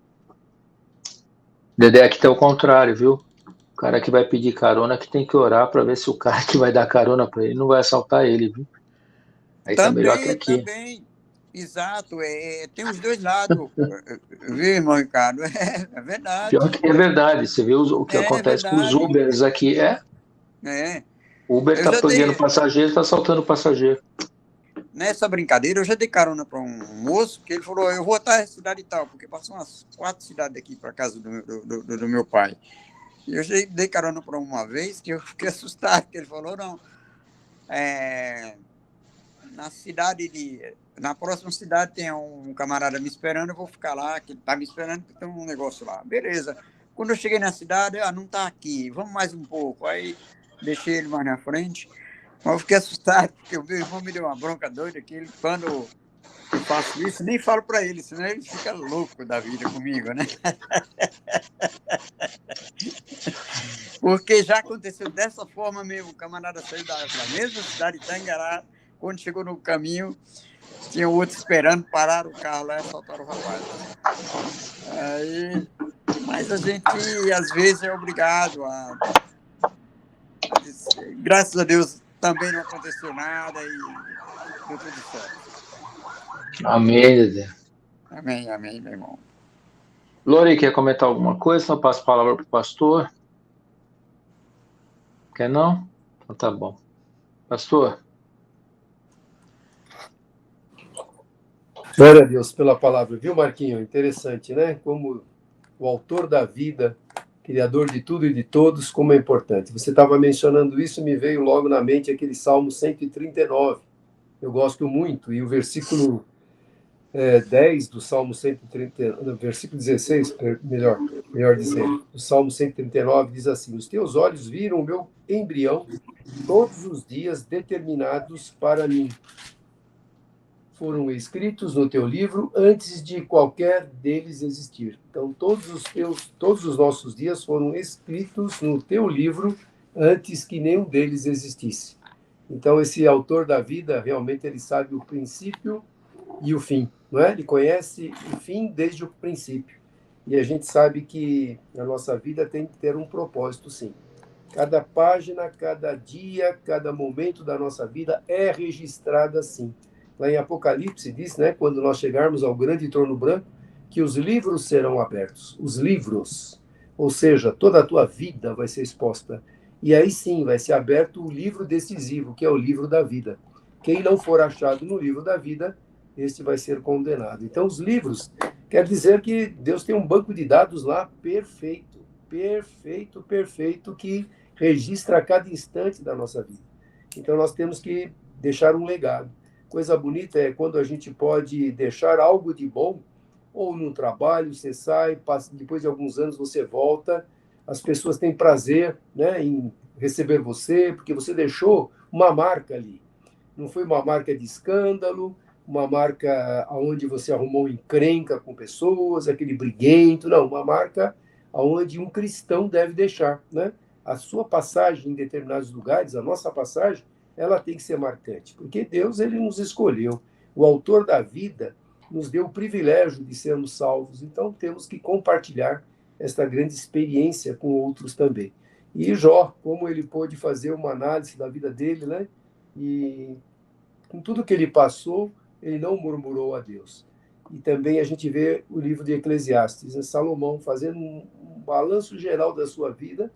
A: Dedé, aqui tá o contrário, viu? O cara que vai pedir carona que tem que orar para ver se o cara que vai dar carona para ele não vai assaltar ele, viu? Aí tá melhor que aqui.
E: Também. Exato. Tem os dois lados. Viu, irmão Ricardo? É verdade.
A: Pior que é verdade. Você vê o que acontece com os Ubers aqui. Uber tá pegando passageiro, tá assaltando passageiro.
E: Nessa brincadeira, eu já dei carona para um moço que ele falou, eu vou estar na cidade e tal, porque passou umas 4 cidades aqui para casa do meu pai. E eu já dei carona para uma vez que eu fiquei assustado, porque ele falou, não, na próxima cidade tem um camarada me esperando, eu vou ficar lá, que ele está me esperando, porque tem um negócio lá. Beleza. Quando eu cheguei na cidade, não está aqui, vamos mais um pouco. Aí deixei ele mais na frente. Mas eu fiquei assustado, porque o meu irmão me deu uma bronca doida, que ele, quando eu faço isso, nem falo para ele, senão ele fica louco da vida comigo, né? Porque já aconteceu dessa forma mesmo, o camarada saiu da mesma cidade, Tangará, quando chegou no caminho, tinha outro esperando, pararam o carro lá e assaltaram o rapaz. Mas a gente, às vezes, é obrigado a... Graças a Deus, também não aconteceu nada e deu tudo certo.
A: Amém, Dedé.
E: Amém, amém, meu irmão.
A: Lori, quer comentar alguma coisa? Então passo a palavra para o pastor. Quer não? Então tá bom. Pastor.
F: Glória a Deus pela palavra, viu, Marquinho? Interessante, né? Como o autor da vida, criador de tudo e de todos, como é importante. Você estava mencionando isso, me veio logo na mente aquele Salmo 139. Eu gosto muito, e o versículo 10 do Salmo 139, versículo 16, melhor dizendo, o Salmo 139 diz assim: os teus olhos viram o meu embrião todos os dias determinados para mim. Foram escritos no teu livro antes de qualquer deles existir. Então, todos os nossos dias foram escritos no teu livro antes que nenhum deles existisse. Então, esse autor da vida, realmente, ele sabe o princípio e o fim, não é? Ele conhece o fim desde o princípio. E a gente sabe que a nossa vida tem que ter um propósito, sim. Cada página, cada dia, cada momento da nossa vida é registrada assim. Lá em Apocalipse diz, né, quando nós chegarmos ao grande trono branco, que os livros serão abertos. Os livros. Ou seja, toda a tua vida vai ser exposta. E aí sim vai ser aberto o livro decisivo, que é o livro da vida. Quem não for achado no livro da vida, este vai ser condenado. Então, os livros, quer dizer que Deus tem um banco de dados lá perfeito, perfeito, perfeito, que registra a cada instante da nossa vida. Então, nós temos que deixar um legado. Coisa bonita é quando a gente pode deixar algo de bom, ou no trabalho, você sai, depois de alguns anos você volta, as pessoas têm prazer, né, em receber você, porque você deixou uma marca ali. Não foi uma marca de escândalo, uma marca onde você arrumou encrenca com pessoas, aquele briguento, não, uma marca onde um cristão deve deixar, né? A sua passagem em determinados lugares, a nossa passagem, ela tem que ser marcante, porque Deus, ele nos escolheu. O autor da vida nos deu o privilégio de sermos salvos, então temos que compartilhar esta grande experiência com outros também. E Jó, como ele pôde fazer uma análise da vida dele, né? E com tudo que ele passou, ele não murmurou a Deus. E também a gente vê o livro de Eclesiastes, né? Salomão fazendo um balanço geral da sua vida,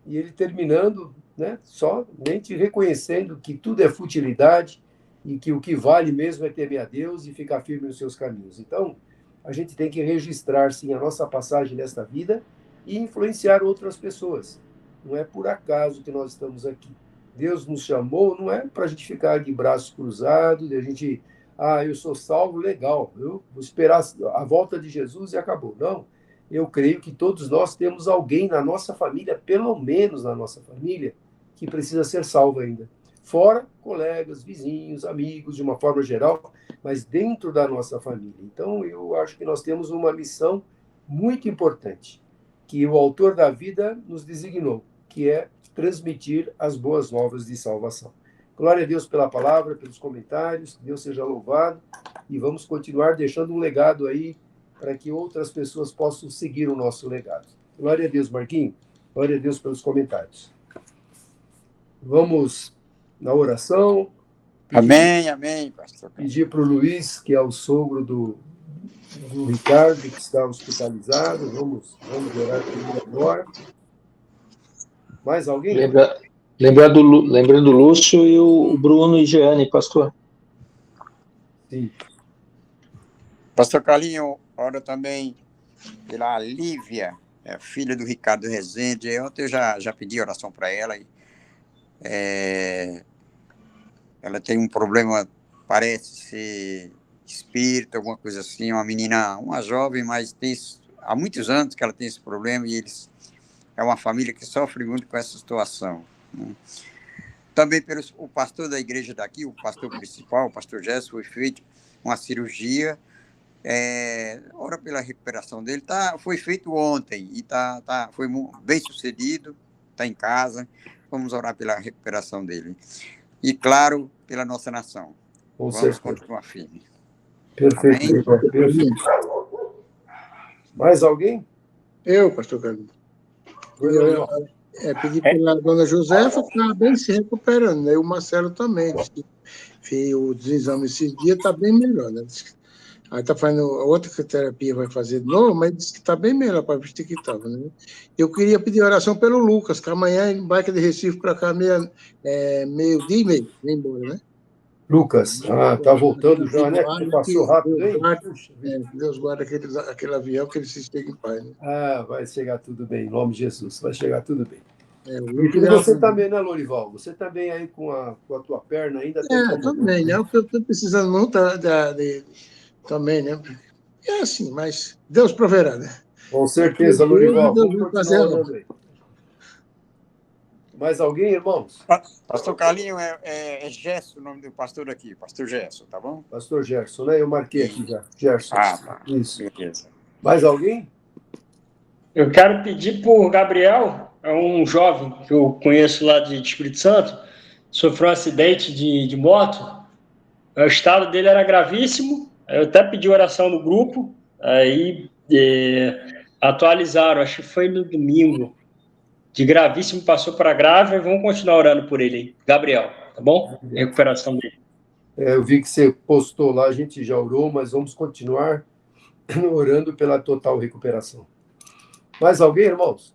F: e ele terminando, né, somente reconhecendo que tudo é futilidade e que o que vale mesmo é temer a Deus e ficar firme nos seus caminhos. Então, a gente tem que registrar, sim, a nossa passagem nesta vida e influenciar outras pessoas. Não é por acaso que nós estamos aqui. Deus nos chamou, não é para a gente ficar de braços cruzados, a gente, eu sou salvo, legal, eu vou esperar a volta de Jesus e acabou. Não, eu creio que todos nós temos alguém na nossa família, pelo menos na nossa família, que precisa ser salvo ainda. Fora colegas, vizinhos, amigos, de uma forma geral, mas dentro da nossa família. Então, eu acho que nós temos uma missão muito importante, que o autor da vida nos designou, que é transmitir as boas novas de salvação. Glória a Deus pela palavra, pelos comentários, que Deus seja louvado, e vamos continuar deixando um legado aí para que outras pessoas possam seguir o nosso legado. Glória a Deus, Marquinhos. Glória a Deus pelos comentários. Vamos na oração.
E: Amém, pastor.
F: Pedir para o Luiz, que é o sogro do Ricardo, que está hospitalizado. Vamos orar por ele agora. Mais alguém?
A: Lembrando o Lúcio e o Bruno e Jeane, pastor.
F: Sim.
E: Pastor Carlinho, ora também pela Lívia, filha do Ricardo Rezende. Ontem eu já pedi oração para ela. Ela tem um problema, parece ser espírito, alguma coisa assim, uma jovem, mas há muitos anos que ela tem esse problema e é uma família que sofre muito com essa situação, né? Também o pastor da igreja daqui, o pastor principal, o pastor Gerson, foi feito uma cirurgia, ora pela recuperação dele, foi feito ontem e foi bem sucedido, está em casa, vamos orar pela recuperação dele. E, claro, pela nossa nação. Vamos continuar firme.
F: Perfeito. Perfeito. Mais alguém?
G: Eu, pastor Carlos. Pedi pela dona Josefa, que está bem se recuperando, né? E o Marcelo também. Disse que fez os exames esses dias, está bem melhor, né? Aí está fazendo outra terapia, vai fazer de novo, mas disse que está bem melhor para vestir que estava, né? Eu queria pedir oração pelo Lucas, que amanhã ele embarca de Recife para cá meio-dia e meio, vem embora, né?
F: Lucas, tá voltando já, né? Passou rápido, hein?
G: Deus guarda aquele avião, que ele se chegue em paz, né?
F: Vai chegar tudo bem, em nome de Jesus, vai chegar tudo bem.
G: E
F: você também, né, Lorival? Você também aí com a tua perna ainda tem
G: também, né? Porque eu estou precisando muito também, né? É assim, mas Deus proverá, né?
F: Com certeza, Lorival. Vamos continuar orando aí. Mais alguém, irmãos?
E: Pastor Carlinho, é Gerson o nome do pastor aqui, pastor Gerson, tá bom?
F: Pastor Gerson, né? Eu marquei aqui já. Gerson.
E: Tá.
F: Isso.
E: Beleza.
F: Mais alguém?
C: Eu quero pedir por Gabriel, é um jovem que eu conheço lá de Espírito Santo, sofreu um acidente de moto, o estado dele era gravíssimo, eu até pedi oração no grupo, aí atualizaram, acho que foi no domingo, de gravíssimo passou para grave, e vamos continuar orando por ele aí. Gabriel, tá bom? Recuperação dele.
F: Eu vi que você postou lá, a gente já orou, mas vamos continuar orando pela total recuperação. Mais alguém, irmãos?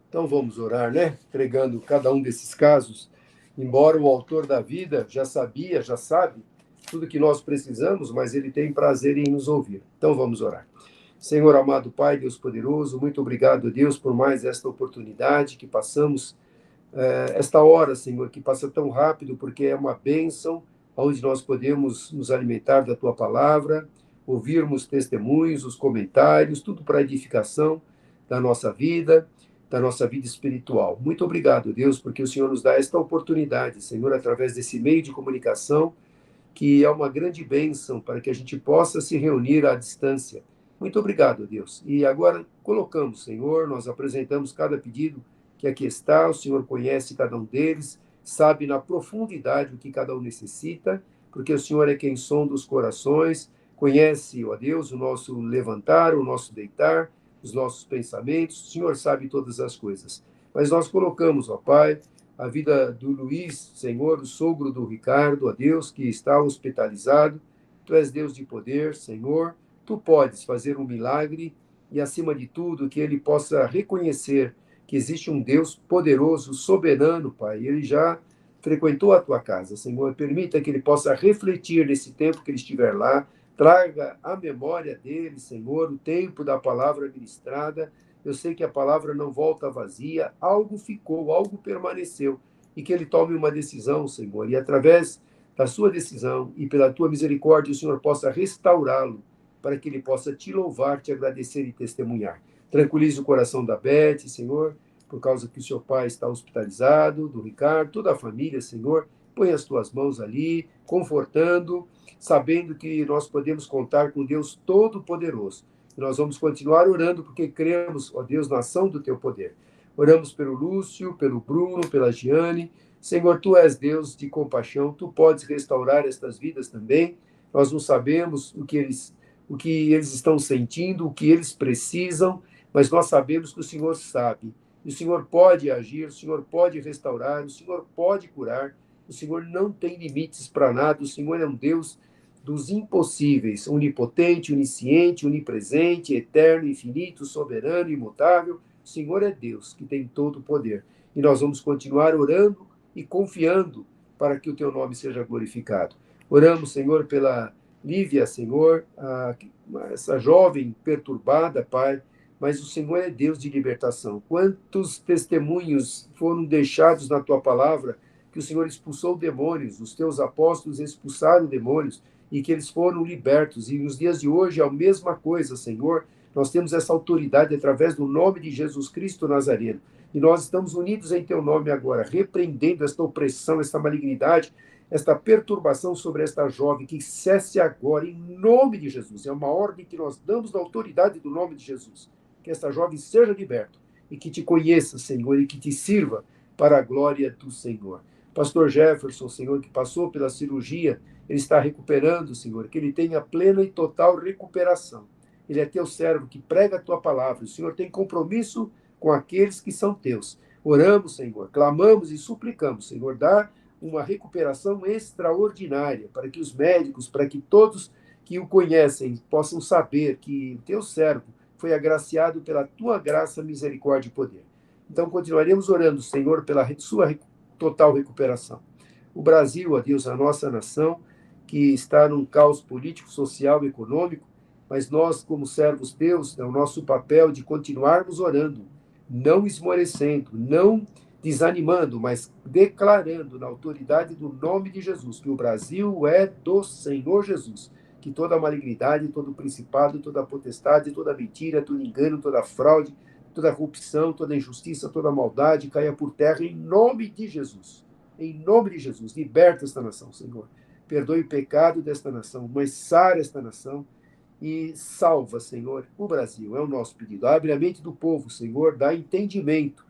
F: Então vamos orar, né? Entregando cada um desses casos. Embora o autor da vida já sabe tudo que nós precisamos, mas ele tem prazer em nos ouvir. Então vamos orar. Senhor amado Pai, Deus poderoso, muito obrigado, Deus, por mais esta oportunidade que passamos, esta hora, Senhor, que passa tão rápido, porque é uma bênção, onde nós podemos nos alimentar da Tua palavra, ouvirmos testemunhos, os comentários, tudo para edificação da nossa vida espiritual. Muito obrigado, Deus, porque o Senhor nos dá esta oportunidade, Senhor, através desse meio de comunicação, que é uma grande bênção para que a gente possa se reunir à distância. Muito obrigado, Deus. E agora colocamos, Senhor, nós apresentamos cada pedido que aqui está, o Senhor conhece cada um deles, sabe na profundidade o que cada um necessita, porque o Senhor é quem sonda os corações, conhece, ó Deus, o nosso levantar, o nosso deitar, os nossos pensamentos, o Senhor sabe todas as coisas. Mas nós colocamos, ó Pai, a vida do Luiz, Senhor, o sogro do Ricardo, ó Deus, que está hospitalizado. Tu és Deus de poder, Senhor. Tu podes fazer um milagre e, acima de tudo, que ele possa reconhecer que existe um Deus poderoso, soberano, Pai. Ele já frequentou a tua casa, Senhor. Permita que ele possa refletir nesse tempo que ele estiver lá. Traga à memória dele, Senhor, o tempo da palavra ministrada. Eu sei que a palavra não volta vazia, algo ficou, algo permaneceu, e que ele tome uma decisão, Senhor, e através da sua decisão e pela tua misericórdia, o Senhor possa restaurá-lo, para que ele possa te louvar, te agradecer e testemunhar. Tranquilize o coração da Beth, Senhor, por causa que o seu pai está hospitalizado, do Ricardo, toda a família, Senhor, põe as tuas mãos ali, confortando, sabendo que nós podemos contar com Deus Todo-Poderoso. Nós vamos continuar orando, porque cremos, ó Deus, na ação do teu poder. Oramos pelo Lúcio, pelo Bruno, pela Giane. Senhor, tu és Deus de compaixão, tu podes restaurar estas vidas também. Nós não sabemos o que eles estão sentindo, o que eles precisam, mas nós sabemos que o Senhor sabe. E o Senhor pode agir, o Senhor pode restaurar, o Senhor pode curar. O Senhor não tem limites para nada, o Senhor é um Deus dos impossíveis, onipotente, onisciente, onipresente, eterno, infinito, soberano, imutável. O Senhor é Deus que tem todo o poder. E nós vamos continuar orando e confiando para que o teu nome seja glorificado. Oramos, Senhor, pela Lívia, Senhor, essa jovem perturbada, Pai, mas o Senhor é Deus de libertação. Quantos testemunhos foram deixados na tua palavra que o Senhor expulsou demônios, os teus apóstolos expulsaram demônios, e que eles foram libertos. E nos dias de hoje é a mesma coisa, Senhor. Nós temos essa autoridade através do nome de Jesus Cristo Nazareno. E nós estamos unidos em teu nome agora, repreendendo esta opressão, esta malignidade, esta perturbação sobre esta jovem, que cesse agora, em nome de Jesus. É uma ordem que nós damos na autoridade do nome de Jesus. Que esta jovem seja liberta e que te conheça, Senhor, e que te sirva para a glória do Senhor. Pastor Jefferson, Senhor, que passou pela cirurgia, ele está recuperando, Senhor, que ele tenha plena e total recuperação. Ele é teu servo que prega a tua palavra. O Senhor tem compromisso com aqueles que são teus. Oramos, Senhor, clamamos e suplicamos, Senhor, dá uma recuperação extraordinária para que os médicos, para que todos que o conhecem possam saber que o teu servo foi agraciado pela tua graça, misericórdia e poder. Então, continuaremos orando, Senhor, pela sua total recuperação. O Brasil, ó Deus, a nossa nação, que está num caos político, social e econômico, mas nós, como servos teus, é o nosso papel de continuarmos orando, não esmorecendo, não desanimando, mas declarando na autoridade do nome de Jesus, que o Brasil é do Senhor Jesus, que toda malignidade, todo principado, toda potestade, toda mentira, todo engano, toda fraude, toda corrupção, toda injustiça, toda maldade caia por terra em nome de Jesus. Em nome de Jesus, liberta esta nação, Senhor. Perdoe o pecado desta nação, mas sara esta nação e salva, Senhor, o Brasil. É o nosso pedido. Abre a mente do povo, Senhor, dá entendimento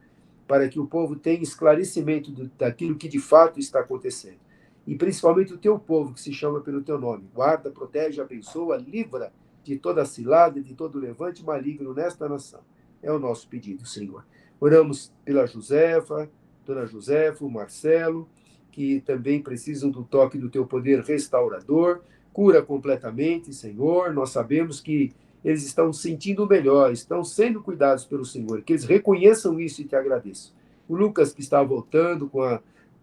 F: para que o povo tenha esclarecimento daquilo que de fato está acontecendo. E principalmente o teu povo, que se chama pelo teu nome. Guarda, protege, abençoa, livra de toda cilada, de todo levante maligno nesta nação. É o nosso pedido, Senhor. Oramos pela Josefa, Dona Josefa, o Marcelo, que também precisam do toque do teu poder restaurador. Cura completamente, Senhor. Nós sabemos que eles estão sentindo melhor, estão sendo cuidados pelo Senhor. Que eles reconheçam isso e te agradeçam. O Lucas, que está voltando com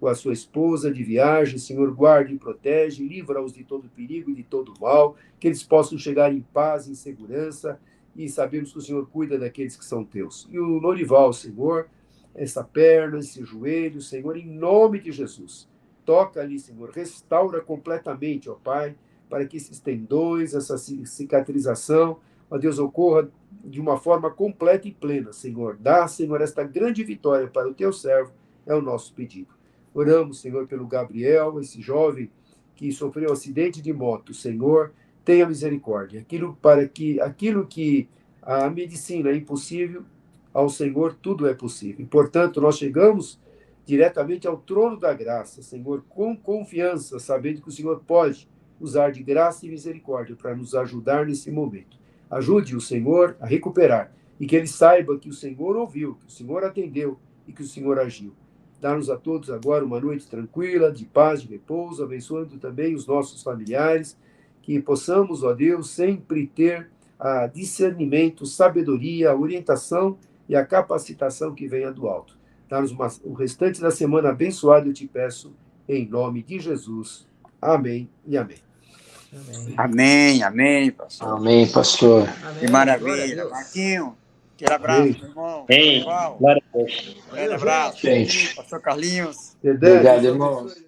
F: a sua esposa de viagem, Senhor, guarde e protege, livra-os de todo perigo e de todo mal, que eles possam chegar em paz, em segurança, e sabemos que o Senhor cuida daqueles que são teus. E o Norival, Senhor, essa perna, esse joelho, Senhor, em nome de Jesus, toca ali, Senhor, restaura completamente, ó Pai, para que esses tendões, essa cicatrização, ó Deus, ocorra de uma forma completa e plena, Senhor. Dá, Senhor, esta grande vitória para o teu servo, é o nosso pedido. Oramos, Senhor, pelo Gabriel, esse jovem que sofreu um acidente de moto. Senhor, tenha misericórdia. Aquilo que a medicina é impossível, ao Senhor tudo é possível. E, portanto, nós chegamos diretamente ao trono da graça, Senhor, com confiança, sabendo que o Senhor pode usar de graça e misericórdia para nos ajudar nesse momento. Ajude o Senhor a recuperar e que ele saiba que o Senhor ouviu, que o Senhor atendeu e que o Senhor agiu. Dá-nos a todos agora uma noite tranquila, de paz, de repouso, abençoando também os nossos familiares, que possamos, ó Deus, sempre ter discernimento, sabedoria, orientação e a capacitação que venha do alto. Dá-nos o restante da semana abençoado, eu te peço, em nome de Jesus. Amém e amém.
E: Amém, amém, pastor.
A: Amém, pastor.
B: Amém.
E: Que
B: Glória a
E: maravilha.
B: Deus.
E: Marquinho, aquele abraço,
F: Amém.
E: meu irmão.
C: Amém.
E: Pessoal,
C: Glória a Deus.
E: grande abraço.
A: Gente.
E: Pastor Carlinhos.
F: Dedé,
A: Obrigado,
F: Deus
A: irmão.
F: abençoe.